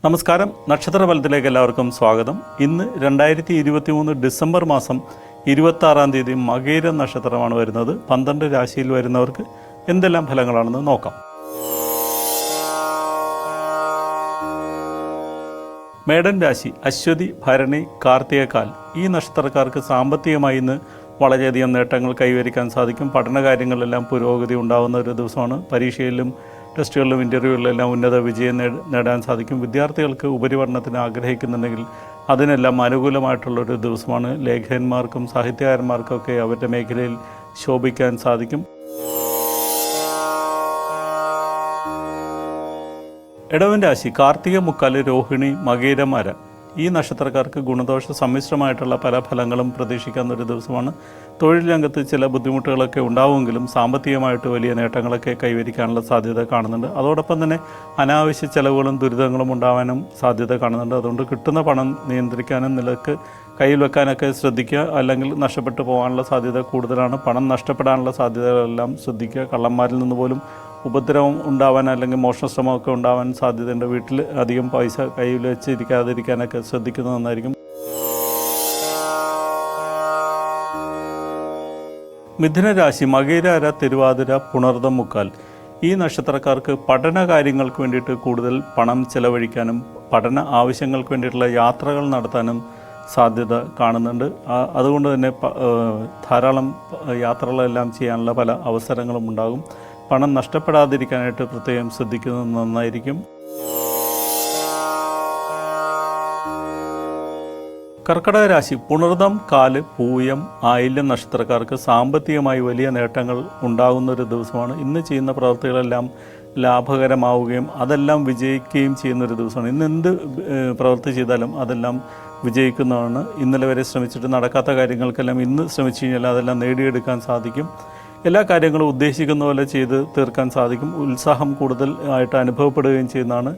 നമസ്കാരം. നക്ഷത്രഫലത്തിലേക്ക് എല്ലാവർക്കും സ്വാഗതം. ഇന്ന് 2023 ഡിസംബർ മാസം 26-ാം തീയതി മകയിര നക്ഷത്രമാണ് വരുന്നത്. 12 രാശിയിൽ വരുന്നവർക്ക് എന്തെല്ലാം ഫലങ്ങളാണെന്ന് നോക്കാം. മേടൻ രാശി അശ്വതി, ഭരണി, കാർത്തികക്കാൽ ഈ നക്ഷത്രക്കാർക്ക് സാമ്പത്തികമായി ഇന്ന് വളരെയധികം നേട്ടങ്ങൾ കൈവരിക്കാൻ സാധിക്കും. പഠനകാര്യങ്ങളിലെല്ലാം പുരോഗതി ഉണ്ടാകുന്ന ഒരു ദിവസമാണ്. പരീക്ഷയിലും ടെസ്റ്റുകളിലും ഇൻ്റർവ്യൂകളിലെല്ലാം ഉന്നത വിജയം നേടാൻ സാധിക്കും. വിദ്യാർത്ഥികൾക്ക് ഉപരിപഠനത്തിന് ആഗ്രഹിക്കുന്നുണ്ടെങ്കിൽ അതിനെല്ലാം അനുകൂലമായിട്ടുള്ളൊരു ദിവസമാണ്. ലേഖകന്മാർക്കും സാഹിത്യകാരന്മാർക്കൊക്കെ അവരുടെ മേഖലയിൽ ശോഭിക്കാൻ സാധിക്കും. ഇടവൻ രാശി കാർത്തിക, മുക്കാല്, രോഹിണി, മകയിരമര ഈ നക്ഷത്രക്കാർക്ക് ഗുണദോഷ സമ്മിശ്രമായിട്ടുള്ള പല ഫലങ്ങളും പ്രതീക്ഷിക്കാവുന്ന ഒരു ദിവസമാണ്. തൊഴിൽ രംഗത്ത് ചില ബുദ്ധിമുട്ടുകളൊക്കെ ഉണ്ടാവുമെങ്കിലും സാമ്പത്തികമായിട്ട് വലിയ നേട്ടങ്ങളൊക്കെ കൈവരിക്കാനുള്ള സാധ്യത കാണുന്നുണ്ട്. അതോടൊപ്പം തന്നെ അനാവശ്യ ചെലവുകളും ദുരിതങ്ങളും ഉണ്ടാവാനും സാധ്യത കാണുന്നുണ്ട്. അതുകൊണ്ട് കിട്ടുന്ന പണം നിയന്ത്രിക്കാനും നിലക്ക് കയ്യിൽ വെക്കാനൊക്കെ ശ്രദ്ധിക്കുക. അല്ലെങ്കിൽ നഷ്ടപ്പെട്ടു പോകാനുള്ള സാധ്യത കൂടുതലാണ്. പണം നഷ്ടപ്പെടാനുള്ള സാധ്യതകളെല്ലാം ശ്രദ്ധിക്കുക. കള്ളന്മാരിൽ നിന്ന് പോലും ഉപദ്രവം ഉണ്ടാവാൻ അല്ലെങ്കിൽ മോഷണശ്രമമൊക്കെ ഉണ്ടാവാൻ സാധ്യതയുണ്ട്. വീട്ടിൽ അധികം പൈസ കയ്യിൽ വെച്ചിരിക്കാതിരിക്കാനൊക്കെ ശ്രദ്ധിക്കുന്നത് നന്നായിരിക്കും. മിഥുന രാശി മകയിര, തിരുവാതിര, പുണർദം, മുക്കാൽ ഈ നക്ഷത്രക്കാർക്ക് പഠന കാര്യങ്ങൾക്ക് വേണ്ടിയിട്ട് കൂടുതൽ പണം ചെലവഴിക്കാനും പഠന ആവശ്യങ്ങൾക്ക് വേണ്ടിയിട്ടുള്ള യാത്രകൾ നടത്താനും സാധ്യത കാണുന്നുണ്ട്. അതുകൊണ്ട് തന്നെ ധാരാളം യാത്രകളെല്ലാം ചെയ്യാനുള്ള പല അവസരങ്ങളും ഉണ്ടാകും. പണം നഷ്ടപ്പെടാതിരിക്കാനായിട്ട് പ്രത്യേകം ശ്രദ്ധിക്കുന്നത് നന്നായിരിക്കും. കർക്കിടക രാശി പുണർദം, കാല്, പൂയം, ആയില്യം നക്ഷത്രക്കാർക്ക് സാമ്പത്തികമായി വലിയ നേട്ടങ്ങൾ ഉണ്ടാകുന്ന ഒരു ദിവസമാണ്. ഇന്ന് ചെയ്യുന്ന പ്രവൃത്തികളെല്ലാം ലാഭകരമാവുകയും അതെല്ലാം വിജയിക്കുകയും ചെയ്യുന്നൊരു ദിവസമാണ്. ഇന്ന് എന്ത് പ്രവൃത്തി ചെയ്താലും അതെല്ലാം വിജയിക്കുന്നതാണ്. ഇന്നലെ വരെ ശ്രമിച്ചിട്ട് നടക്കാത്ത കാര്യങ്ങൾക്കെല്ലാം ഇന്ന് ശ്രമിച്ചു കഴിഞ്ഞാൽ അതെല്ലാം നേടിയെടുക്കാൻ സാധിക്കും. എല്ലാ കാര്യങ്ങളും ഉദ്ദേശിക്കുന്ന പോലെ ചെയ്ത് തീർക്കാൻ സാധിക്കും. ഉത്സാഹം കൂടുതൽ ആയിട്ട് അനുഭവപ്പെടുകയും ചെയ്യുന്നതാണ്.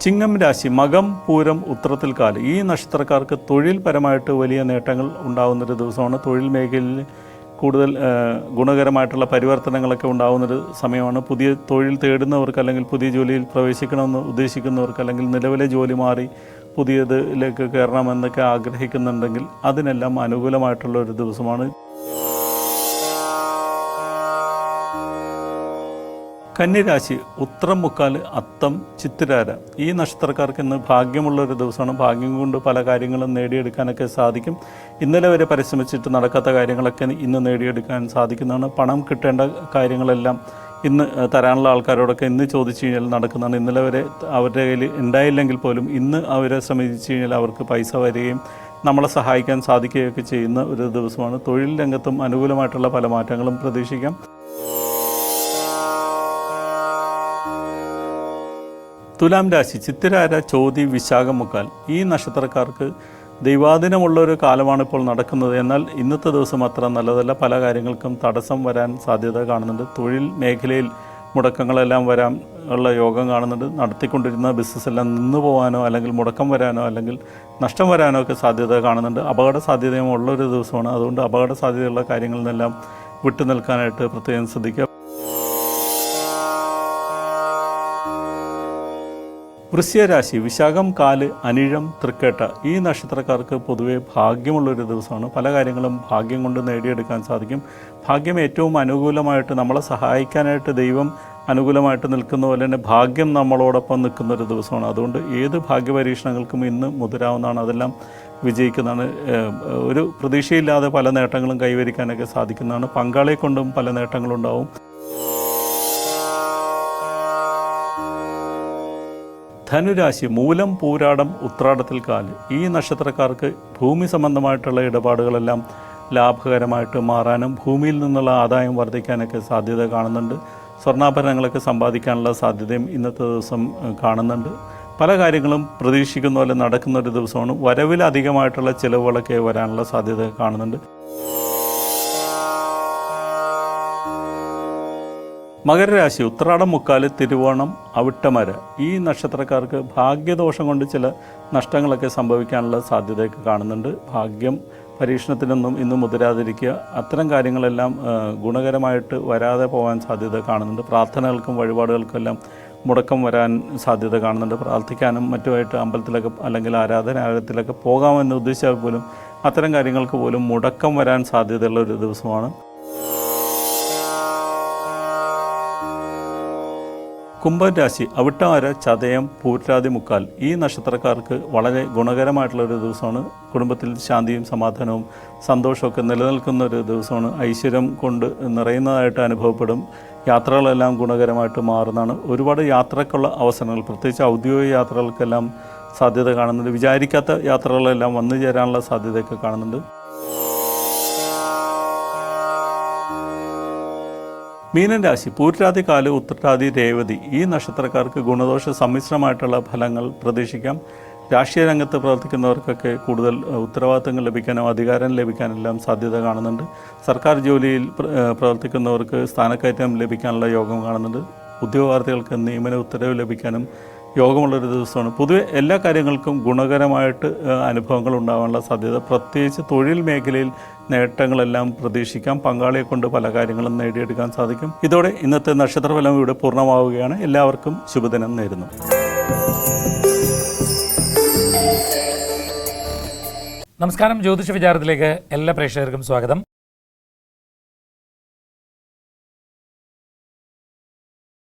ചിങ്ങം രാശി മകം, പൂരം, ഉത്രത്തിൽ, കാല് ഈ നക്ഷത്രക്കാർക്ക് തൊഴിൽ പരമായിട്ട് വലിയ നേട്ടങ്ങൾ ഉണ്ടാകുന്നൊരു ദിവസമാണ്. തൊഴിൽ മേഖലയിൽ കൂടുതൽ ഗുണകരമായിട്ടുള്ള പരിവർത്തനങ്ങളൊക്കെ ഉണ്ടാകുന്നൊരു സമയമാണ്. പുതിയ തൊഴിൽ തേടുന്നവർക്ക് അല്ലെങ്കിൽ പുതിയ ജോലിയിൽ പ്രവേശിക്കണമെന്ന് ഉദ്ദേശിക്കുന്നവർക്ക് അല്ലെങ്കിൽ നിലവിലെ ജോലി മാറി പുതിയതിലേക്ക് കയറണമെന്നൊക്കെ ആഗ്രഹിക്കുന്നുണ്ടെങ്കിൽ അതിനെല്ലാം അനുകൂലമായിട്ടുള്ള ഒരു ദിവസമാണ്. കന്നിരാശി ഉത്രം, മുക്കാല്, അത്തം, ചിത്തിരാര ഈ നക്ഷത്രക്കാർക്ക് ഇന്ന് ഭാഗ്യമുള്ളൊരു ദിവസമാണ്. ഭാഗ്യം കൊണ്ട് പല കാര്യങ്ങളും നേടിയെടുക്കാനൊക്കെ സാധിക്കും. ഇന്നലെ വരെ പരിശ്രമിച്ചിട്ട് നടക്കാത്ത കാര്യങ്ങളൊക്കെ ഇന്ന് നേടിയെടുക്കാൻ സാധിക്കുന്നതാണ്. പണം കിട്ടേണ്ട കാര്യങ്ങളെല്ലാം ഇന്ന് തരാനുള്ള ആൾക്കാരോടൊക്കെ ഇന്ന് ചോദിച്ചു കഴിഞ്ഞാൽ നടക്കുന്നതാണ്. ഇന്നലെ വരെ അവരുടെ കയ്യിൽ ഉണ്ടായില്ലെങ്കിൽ പോലും ഇന്ന് അവരെ ശ്രമിച്ചു കഴിഞ്ഞാൽ അവർക്ക് പൈസ വരികയും നമ്മളെ സഹായിക്കാൻ സാധിക്കുകയൊക്കെ ചെയ്യുന്ന ഒരു ദിവസമാണ്. തൊഴിൽ രംഗത്തും അനുകൂലമായിട്ടുള്ള പല മാറ്റങ്ങളും പ്രതീക്ഷിക്കാം. തുലാം രാശി ചിത്തിരാര, ചോതി, വിശാഖം, മുക്കാൽ ഈ നക്ഷത്രക്കാർക്ക് ദൈവാധീനമുള്ളൊരു കാലമാണ് ഇപ്പോൾ നടക്കുന്നത്. എന്നാൽ ഇന്നത്തെ ദിവസം അത്ര നല്ലതല്ല. പല കാര്യങ്ങൾക്കും തടസ്സം വരാൻ സാധ്യത കാണുന്നുണ്ട്. തൊഴിൽ മേഖലയിൽ മുടക്കങ്ങളെല്ലാം വരാൻ ഉള്ള യോഗം കാണുന്നുണ്ട്. നടത്തിക്കൊണ്ടിരുന്ന ബിസിനസ് എല്ലാം നിന്നു പോകാനോ അല്ലെങ്കിൽ മുടക്കം വരാനോ അല്ലെങ്കിൽ നഷ്ടം വരാനോ ഒക്കെ സാധ്യത കാണുന്നുണ്ട്. അപകട സാധ്യതയും ഉള്ളൊരു ദിവസമാണ്. അതുകൊണ്ട് അപകട സാധ്യതയുള്ള കാര്യങ്ങളിൽ നിന്നെല്ലാം വിട്ടു നിൽക്കാനായിട്ട് പ്രത്യേകം ശ്രദ്ധിക്കുക. വൃശ്ചികരാശി വിശാഖം, കാല്, അനിഴം, തൃക്കേട്ട ഈ നക്ഷത്രക്കാർക്ക് പൊതുവെ ഭാഗ്യമുള്ളൊരു ദിവസമാണ്. പല കാര്യങ്ങളും ഭാഗ്യം കൊണ്ട് നേടിയെടുക്കാൻ സാധിക്കും. ഭാഗ്യം ഏറ്റവും അനുകൂലമായിട്ട് നമ്മളെ സഹായിക്കാനായിട്ട് ദൈവം അനുകൂലമായിട്ട് നിൽക്കുന്ന പോലെ തന്നെ ഭാഗ്യം നമ്മളോടൊപ്പം നിൽക്കുന്നൊരു ദിവസമാണ്. അതുകൊണ്ട് ഏത് ഭാഗ്യപരീക്ഷണങ്ങൾക്കും ഇന്ന് മുതിരാവുന്നതാണ്. അതെല്ലാം വിജയിക്കുന്നതാണ്. ഒരു പ്രതീക്ഷയില്ലാതെ പല നേട്ടങ്ങളും കൈവരിക്കാനൊക്കെ സാധിക്കുന്നതാണ്. പങ്കാളിയെ കൊണ്ടും പല നേട്ടങ്ങളുണ്ടാവും. ധനുരാശി മൂലം, പൂരാടം, ഉത്രാടത്തിൽ, കാല് ഈ നക്ഷത്രക്കാർക്ക് ഭൂമി സംബന്ധമായിട്ടുള്ള ഇടപാടുകളെല്ലാം ലാഭകരമായിട്ട് മാറാനും ഭൂമിയിൽ നിന്നുള്ള ആദായം വർദ്ധിക്കാനൊക്കെ സാധ്യത കാണുന്നുണ്ട്. സ്വർണ്ണാഭരണങ്ങളൊക്കെ സമ്പാദിക്കാനുള്ള സാധ്യതയും ഇന്നത്തെ ദിവസം കാണുന്നുണ്ട്. പല കാര്യങ്ങളും പ്രതീക്ഷിക്കുന്ന പോലെ നടക്കുന്ന ഒരു ദിവസമാണ്. വരവിലധികമായിട്ടുള്ള ചിലവുകളൊക്കെ വരാനുള്ള സാധ്യത കാണുന്നുണ്ട്. മകരരാശി ഉത്രാടം, മുക്കാല്, തിരുവോണം, അവിട്ടമര ഈ നക്ഷത്രക്കാർക്ക് ഭാഗ്യദോഷം കൊണ്ട് ചില നഷ്ടങ്ങളൊക്കെ സംഭവിക്കാനുള്ള സാധ്യതയൊക്കെ കാണുന്നുണ്ട്. ഭാഗ്യം പരീക്ഷണത്തിനൊന്നും ഇന്ന് മുതിരാതിരിക്കുക. അത്തരം കാര്യങ്ങളെല്ലാം ഗുണകരമായിട്ട് വരാതെ പോകാൻ സാധ്യത കാണുന്നുണ്ട്. പ്രാർത്ഥനകൾക്കും വഴിപാടുകൾക്കും എല്ലാം മുടക്കം വരാൻ സാധ്യത കാണുന്നുണ്ട്. പ്രാർത്ഥിക്കാനും മറ്റുമായിട്ട് അമ്പലത്തിലൊക്കെ അല്ലെങ്കിൽ ആരാധനാലയത്തിലൊക്കെ പോകാമെന്ന് ഉദ്ദേശിച്ചാൽ പോലും അത്തരം കാര്യങ്ങൾക്ക് പോലും മുടക്കം വരാൻ സാധ്യതയുള്ള ഒരു ദിവസമാണ്. കുംഭം രാശി അവിട്ടമാര, ചതയം, പൂരാതി, മുക്കാൽ ഈ നക്ഷത്രക്കാർക്ക് വളരെ ഗുണകരമായിട്ടുള്ളൊരു ദിവസമാണ്. കുടുംബത്തിൽ ശാന്തിയും സമാധാനവും സന്തോഷമൊക്കെ നിലനിൽക്കുന്ന ഒരു ദിവസമാണ്. ഐശ്വര്യം കൊണ്ട് നിറയുന്നതായിട്ട് അനുഭവപ്പെടും. യാത്രകളെല്ലാം ഗുണകരമായിട്ട് മാറുന്നതാണ്. ഒരുപാട് യാത്രക്കുള്ള അവസരങ്ങൾ, പ്രത്യേകിച്ച് ഔദ്യോഗിക യാത്രകൾക്കെല്ലാം സാധ്യത കാണുന്നുണ്ട്. വിചാരിക്കാത്ത യാത്രകളെല്ലാം വന്നു ചേരാനുള്ള സാധ്യതയൊക്കെ കാണുന്നുണ്ട്. മീനൻ രാശി പൂരാതി, കാല്, ഉത്രട്ടാതി, രേവതി ഈ നക്ഷത്രക്കാർക്ക് ഗുണദോഷ സമ്മിശ്രമായിട്ടുള്ള ഫലങ്ങൾ പ്രതീക്ഷിക്കാം. രാഷ്ട്രീയ രംഗത്ത് പ്രവർത്തിക്കുന്നവർക്കൊക്കെ കൂടുതൽ ഉത്തരവാദിത്തങ്ങൾ ലഭിക്കാനും അധികാരം ലഭിക്കാനെല്ലാം സാധ്യത കാണുന്നുണ്ട്. സർക്കാർ ജോലിയിൽ പ്രവർത്തിക്കുന്നവർക്ക് സ്ഥാനക്കയറ്റം ലഭിക്കാനുള്ള യോഗം കാണുന്നുണ്ട്. ഉദ്യോഗാർത്ഥികൾക്ക് നിയമന ഉത്തരവ് ലഭിക്കാനും യോഗമുള്ളൊരു ദിവസമാണ്. പൊതുവെ എല്ലാ കാര്യങ്ങൾക്കും ഗുണകരമായിട്ട് അനുഭവങ്ങൾ ഉണ്ടാകാനുള്ള സാധ്യത, പ്രത്യേകിച്ച് തൊഴിൽ മേഖലയിൽ നേട്ടങ്ങളെല്ലാം പ്രതീക്ഷിക്കാം. പങ്കാളിയെ കൊണ്ട് പല കാര്യങ്ങളും നേടിയെടുക്കാൻ സാധിക്കും. ഇതോടെ ഇന്നത്തെ നക്ഷത്രഫലം ഇവിടെ പൂർണ്ണമാവുകയാണ്. എല്ലാവർക്കും ശുഭദിനം നേരുന്നു. നമസ്കാരം. ജ്യോതിഷ വിചാരത്തിലേക്ക് എല്ലാ പ്രേക്ഷകർക്കും സ്വാഗതം.